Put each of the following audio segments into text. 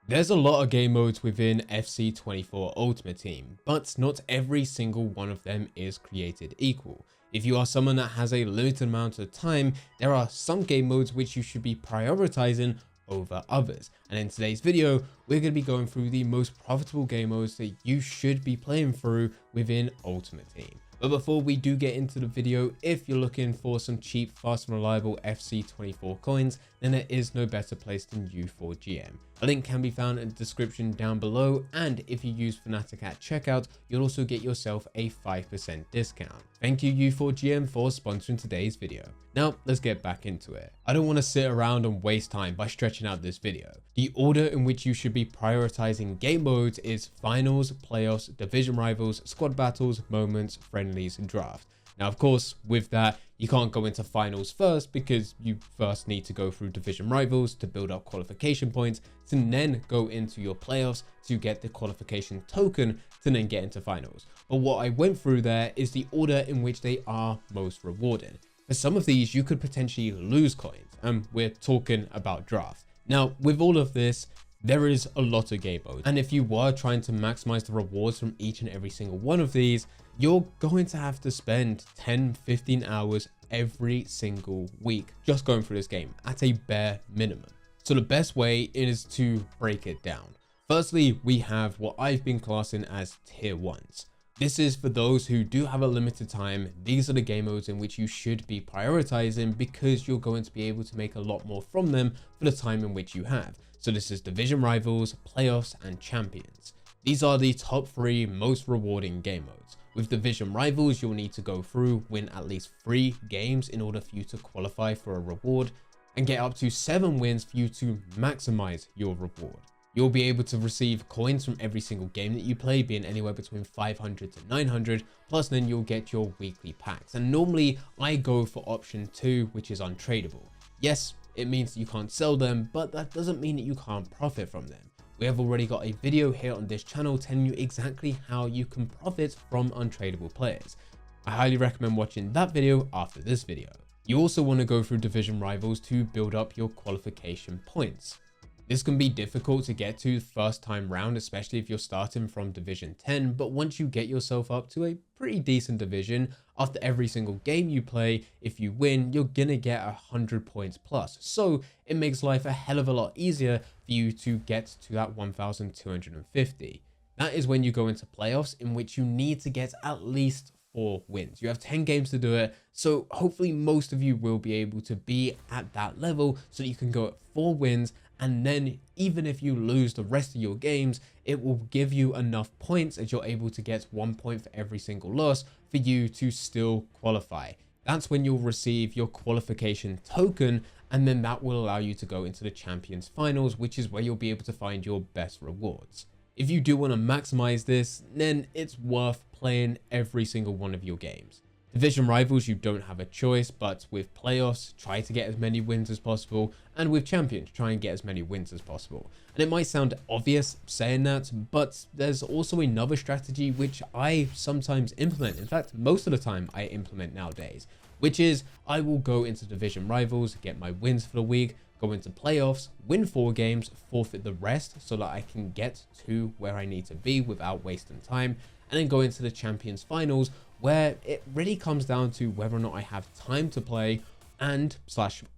There's a lot of game modes within FC24 Ultimate Team, but not every single one of them is created equal. If you are someone that has a limited amount of time, there are some game modes which you should be prioritizing over others. And in today's video, we're going to be going through the most profitable game modes that you should be playing through within Ultimate Team. But before we do get into the video, if you're looking for some cheap, fast and reliable FC24 coins, then there is no better place than U4GM. A link can be found in the description down below, and if you use Fanatic at checkout, you'll also get yourself a 5% discount. Thank you U4GM for sponsoring today's video. Now let's get back into it. I don't want to sit around and waste time by stretching out this video. The order in which you should be prioritizing game modes is finals, playoffs, division rivals, squad battles, moments, friendlies, and draft. Now, of course, with that, you can't go into finals first because you first need to go through division rivals to build up qualification points, to then go into your playoffs to get the qualification token to then get into finals. But what I went through there is the order in which they are most rewarded. For some of these, you could potentially lose coins, and we're talking about draft. Now, with all of this, there is a lot of game modes, and if you were trying to maximize the rewards from each and every single one of these, you're going to have to spend 10-15 hours every single week just going through this game at a bare minimum. So the best way is to break it down. Firstly, we have what I've been classing as tier 1s. This is for those who do have a limited time. These are the game modes in which you should be prioritizing because you're going to be able to make a lot more from them for the time in which you have. So this is division rivals, playoffs, and champions. These are the top 3 most rewarding game modes. With division rivals, you'll need to go through, win at least 3 games in order for you to qualify for a reward, and get up to 7 wins for you to maximize your reward. You'll be able to receive coins from every single game that you play, being anywhere between 500 to 900, plus then you'll get your weekly packs. And normally I go for option 2, which is Untradable. Yes, it means you can't sell them, but that doesn't mean that you can't profit from them. We have already got a video here on this channel telling you exactly how you can profit from Untradable players. I highly recommend watching that video after this video. You also want to go through division rivals to build up your qualification points. This can be difficult to get to first time round, especially if you're starting from division 10, but once you get yourself up to a pretty decent division, after every single game you play, if you win, you're gonna get 100 points plus. So it makes life a hell of a lot easier for you to get to that 1,250. That is when you go into playoffs, in which you need to get at least 4 wins. You have 10 games to do it, so hopefully most of you will be able to be at that level so that you can go at 4 wins, and then even if you lose the rest of your games, it will give you enough points that you're able to get 1 point for every single loss for you to still qualify. That's when you'll receive your qualification token, and then that will allow you to go into the Champions Finals, which is where you'll be able to find your best rewards. If you do want to maximize this, then it's worth playing every single one of your games. Division rivals, you don't have a choice, but with playoffs, try to get as many wins as possible, and with champions, try and get as many wins as possible. And it might sound obvious saying that, but there's also another strategy which I sometimes implement. In fact, most of the time I implement nowadays, which is I will go into division rivals, get my wins for the week, go into playoffs, win 4 games, forfeit the rest so that I can get to where I need to be without wasting time, and then go into the Champions Finals, where it really comes down to whether or not I have time to play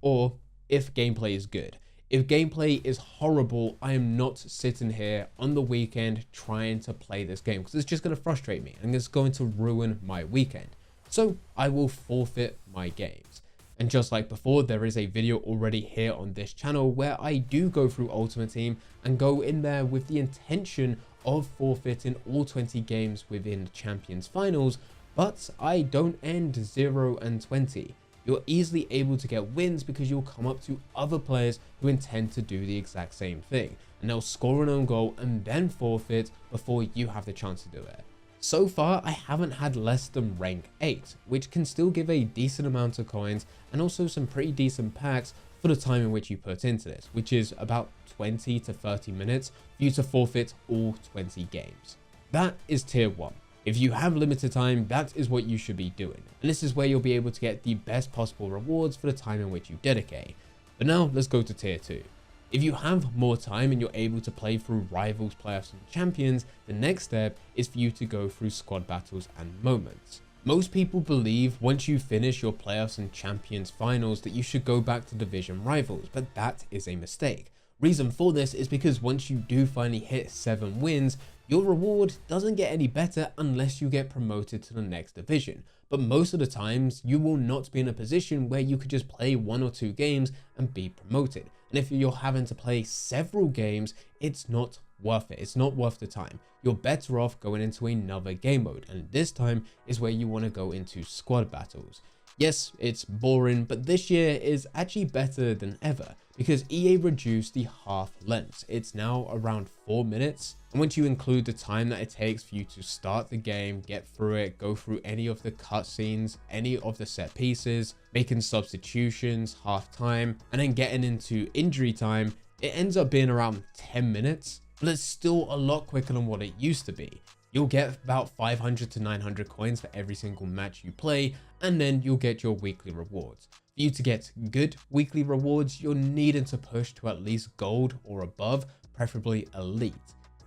or if gameplay is good. If gameplay is horrible, I am not sitting here on the weekend trying to play this game because it's just going to frustrate me and it's going to ruin my weekend. So I will forfeit my games. And just like before, there is a video already here on this channel where I do go through Ultimate Team and go in there with the intention of forfeiting all 20 games within the Champions Finals, but I don't end 0-20. You're easily able to get wins because you'll come up to other players who intend to do the exact same thing, and they'll score an own goal and then forfeit before you have the chance to do it. So far, I haven't had less than rank 8, which can still give a decent amount of coins and also some pretty decent packs for the time in which you put into this, which is about 20 to 30 minutes for you to forfeit all 20 games. That is tier 1. If you have limited time, that is what you should be doing. And this is where you'll be able to get the best possible rewards for the time in which you dedicate. But now let's go to tier 2. If you have more time and you're able to play through Rivals, Playoffs and Champions, the next step is for you to go through squad battles and moments. Most people believe once you finish your Playoffs and Champions finals that you should go back to Division Rivals, but that is a mistake. Reason for this is because once you do finally hit 7 wins, your reward doesn't get any better unless you get promoted to the next division. But most of the times you will not be in a position where you could just play 1 or 2 games and be promoted. And if you're having to play several games, it's not worth it. It's not worth the time. You're better off going into another game mode, and this time is where you want to go into squad battles. Yes, it's boring, but this year is actually better than ever because EA reduced the half lengths. It's now around 4 minutes. And once you include the time that it takes for you to start the game, get through it, go through any of the cutscenes, any of the set pieces, making substitutions, half time, and then getting into injury time, it ends up being around 10 minutes, but it's still a lot quicker than what it used to be. You'll get about 500 to 900 coins for every single match you play, and then you'll get your weekly rewards. For you to get good weekly rewards, you're needing to push to at least gold or above, preferably elite.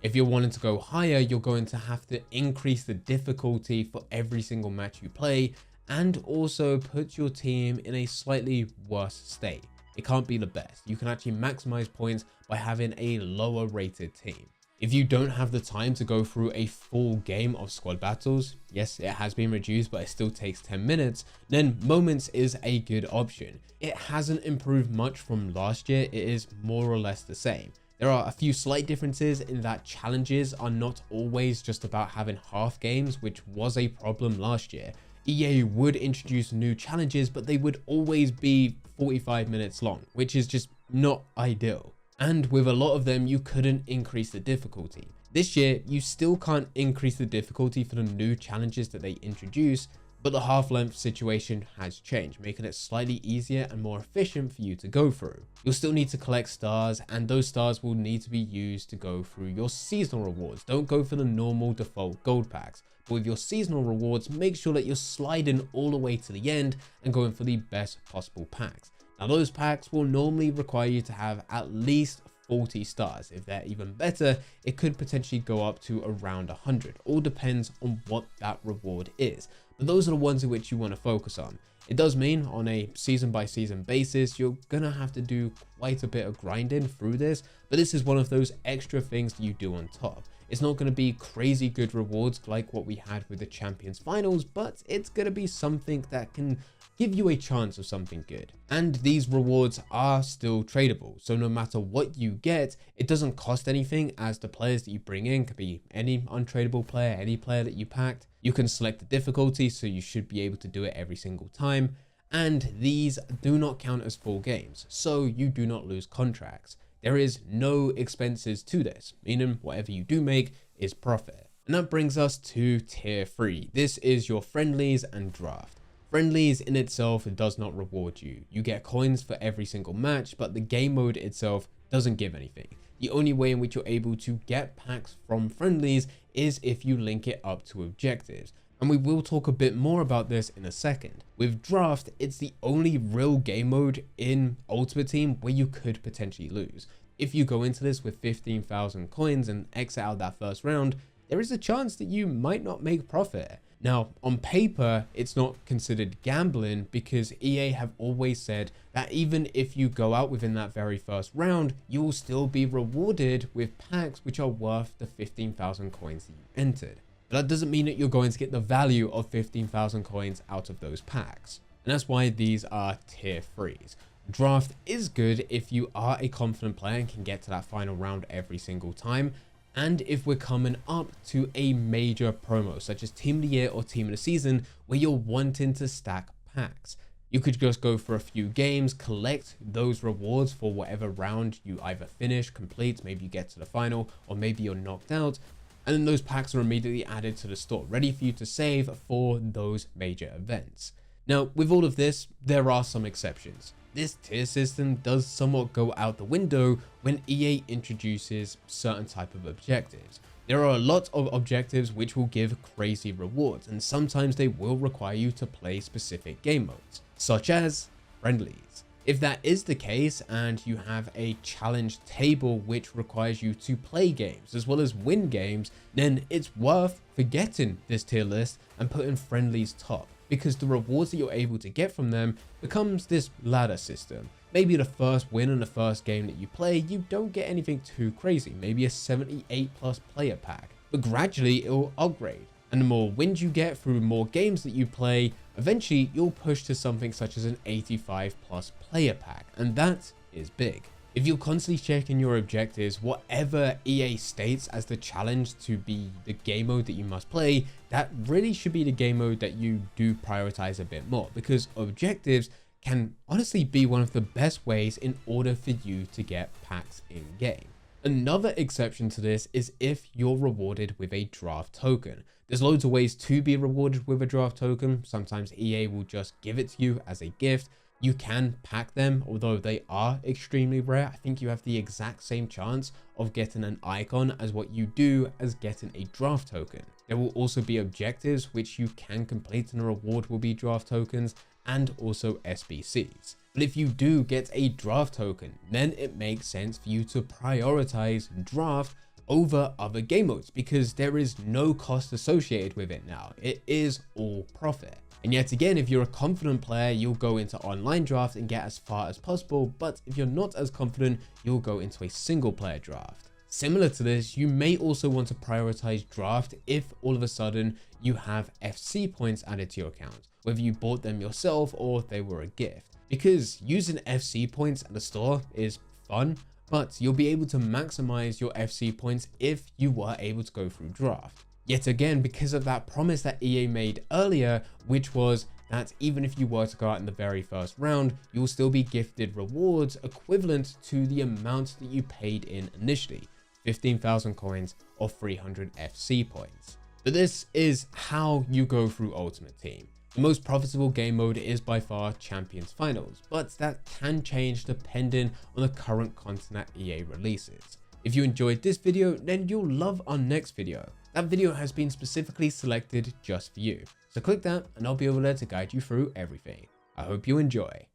If you're wanting to go higher, you're going to have to increase the difficulty for every single match you play, and also put your team in a slightly worse state. It can't be the best. You can actually maximize points by having a lower rated team. If you don't have the time to go through a full game of squad battles, yes, it has been reduced, but it still takes 10 minutes, then moments is a good option. It hasn't improved much from last year. It is more or less the same. There are a few slight differences in that challenges are not always just about having half games, which was a problem last year. EA would introduce new challenges, but they would always be 45 minutes long, which is just not ideal. And with a lot of them, you couldn't increase the difficulty. This year, you still can't increase the difficulty for the new challenges that they introduce, but the half-length situation has changed, making it slightly easier and more efficient for you to go through. You'll still need to collect stars, and those stars will need to be used to go through your seasonal rewards. Don't go for the normal default gold packs. But with your seasonal rewards, make sure that you're sliding all the way to the end and going for the best possible packs. Now those packs will normally require you to have at least 40 stars. If they're even better, it could potentially go up to around 100. All depends on what that reward is. But those are the ones in which you want to focus on. It does mean on a season by season basis, you're gonna have to do quite a bit of grinding through this, but this is one of those extra things that you do on top. It's not going to be crazy good rewards like what we had with the Champions Finals, but it's going to be something that can give you a chance of something good. And these rewards are still tradable, so no matter what you get, it doesn't cost anything, as the players that you bring in could be any untradable player, any player that you packed. You can select the difficulty, so you should be able to do it every single time. And these do not count as full games, so you do not lose contracts. There is no expenses to this, meaning whatever you do make is profit. And that brings us to tier 3. This is your friendlies and draft. Friendlies in itself does not reward you. You get coins for every single match, but the game mode itself doesn't give anything. The only way in which you're able to get packs from friendlies is if you link it up to objectives. And we will talk a bit more about this in a second. With draft, it's the only real game mode in Ultimate Team where you could potentially lose. If you go into this with 15,000 coins and exit out that first round, there is a chance that you might not make profit. Now, on paper, it's not considered gambling because EA have always said that even if you go out within that very first round, you will still be rewarded with packs which are worth the 15,000 coins that you entered. But that doesn't mean that you're going to get the value of 15,000 coins out of those packs. And that's why these are tier 3s. Draft is good if you are a confident player and can get to that final round every single time. And if we're coming up to a major promo, such as Team of the Year or Team of the Season, where you're wanting to stack packs. You could just go for a few games, collect those rewards for whatever round you either finish, complete, maybe you get to the final, or maybe you're knocked out. And then those packs are immediately added to the store, ready for you to save for those major events. Now, with all of this, there are some exceptions. This tier system does somewhat go out the window when EA introduces certain type of objectives. There are a lot of objectives which will give crazy rewards, and sometimes they will require you to play specific game modes, such as Friendlies. If that is the case and you have a challenge table which requires you to play games as well as win games, then it's worth forgetting this tier list and putting Friendlies top, because the rewards that you're able to get from them becomes this ladder system. Maybe the first win in the first game that you play, you don't get anything too crazy, maybe a 78 plus player pack, but gradually it'll upgrade. And the more wins you get through more games that you play, eventually you'll push to something such as an 85 plus player pack, and that is big. If you're constantly checking your objectives, whatever EA states as the challenge to be the game mode that you must play, that really should be the game mode that you do prioritize a bit more, because objectives can honestly be one of the best ways in order for you to get packs in game. Another exception to this is if you're rewarded with a draft token. There's loads of ways to be rewarded with a draft token. Sometimes EA will just give it to you as a gift. You can pack them, although they are extremely rare. I think you have the exact same chance of getting an icon as what you do as getting a draft token. There will also be objectives which you can complete and the reward will be draft tokens, and also SBCs. But if you do get a draft token, then it makes sense for you to prioritize draft over other game modes, because there is no cost associated with it now. It is all profit. And yet again, if you're a confident player, you'll go into online draft and get as far as possible, but if you're not as confident, you'll go into a single player draft. Similar to this, you may also want to prioritize draft if all of a sudden you have FC points added to your account, whether you bought them yourself or they were a gift. Because using FC points at the store is fun, but you'll be able to maximize your FC points if you were able to go through draft. Yet again, because of that promise that EA made earlier, which was that even if you were to go out in the very first round, you'll still be gifted rewards equivalent to the amount that you paid in initially, 15,000 coins or 300 FC points. But this is how you go through Ultimate Team. The most profitable game mode is by far Champions Finals, but that can change depending on the current content that EA releases. If you enjoyed this video, then you'll love our next video. That video has been specifically selected just for you. So click that and I'll be over there to guide you through everything. I hope you enjoy.